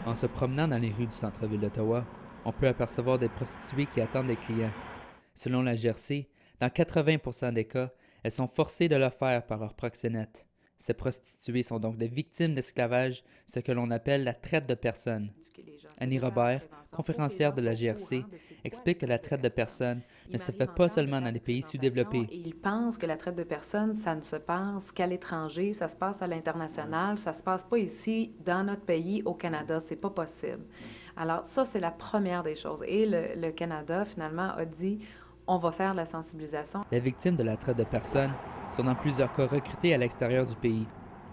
En se promenant dans les rues du centre-ville d'Ottawa, on peut apercevoir des prostituées qui attendent des clients. Selon la GRC, dans 80% des cas, elles sont forcées de le faire par leurs proxénètes. Ces prostituées sont donc des victimes d'esclavage, ce que l'on appelle la traite de personnes. Annie Robert, conférencière de la GRC, explique que la traite de personnes ne se fait pas seulement dans les pays sous-développés. Ils pensent que la traite de personnes, ça ne se passe qu'à l'étranger, ça se passe à l'international, ça se passe pas ici, dans notre pays, au Canada, c'est pas possible. Alors ça, c'est la première des choses. Et le Canada, finalement, a dit, on va faire de la sensibilisation. Les victimes de la traite de personnes sont dans plusieurs cas recrutées à l'extérieur du pays.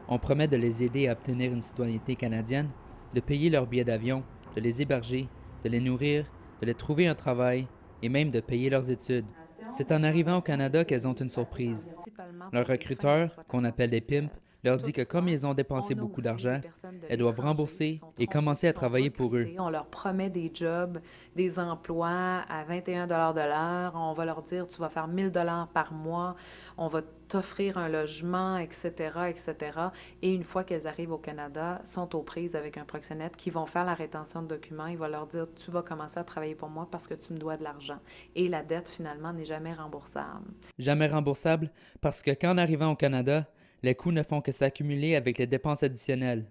On promet de les aider à obtenir une citoyenneté canadienne, de payer leurs billets d'avion, de les héberger, de les nourrir, de les trouver un travail et même de payer leurs études. C'est en arrivant au Canada qu'elles ont une surprise. Leur recruteur, qu'on appelle des pimps, leur dit que comme ils ont dépensé beaucoup d'argent, elles doivent rembourser et commencer à travailler pour eux. On leur promet des jobs, des emplois à 21 $ de l'heure. On va leur dire, tu vas faire 1 000 $ par mois, on va t'offrir un logement, etc., etc. Et une fois qu'elles arrivent au Canada, sont aux prises avec un proxénète qui vont faire la rétention de documents. Il va leur dire, tu vas commencer à travailler pour moi parce que tu me dois de l'argent. Et la dette, finalement, n'est jamais remboursable. Jamais remboursable parce que qu'en arrivant au Canada, les coûts ne font que s'accumuler avec les dépenses additionnelles.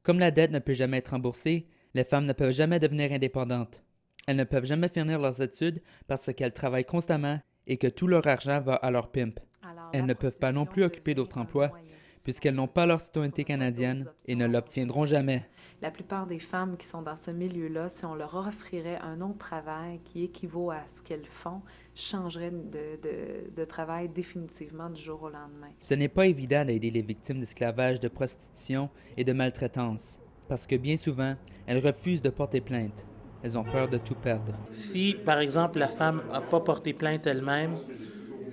Comme la dette ne peut jamais être remboursée, les femmes ne peuvent jamais devenir indépendantes. Elles ne peuvent jamais finir leurs études parce qu'elles travaillent constamment et que tout leur argent va à leur pimp. Elles ne peuvent pas non plus occuper d'autres emplois puisqu'elles n'ont pas leur citoyenneté canadienne et ne l'obtiendront jamais. La plupart des femmes qui sont dans ce milieu-là, si on leur offrirait un autre travail qui équivaut à ce qu'elles font, changeraient de travail définitivement du jour au lendemain. Ce n'est pas évident d'aider les victimes d'esclavage, de prostitution et de maltraitance, parce que bien souvent, elles refusent de porter plainte. Elles ont peur de tout perdre. Si, par exemple, la femme n'a pas porté plainte elle-même,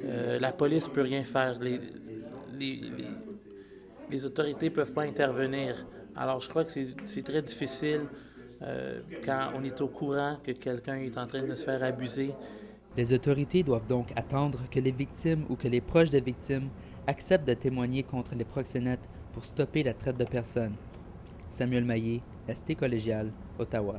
la police ne peut rien faire. Les autorités ne peuvent pas intervenir. Alors, je crois que c'est très difficile quand on est au courant que quelqu'un est en train de se faire abuser. Les autorités doivent donc attendre que les victimes ou que les proches des victimes acceptent de témoigner contre les proxénètes pour stopper la traite de personnes. Samuel Maillé, ST Collégial, Ottawa.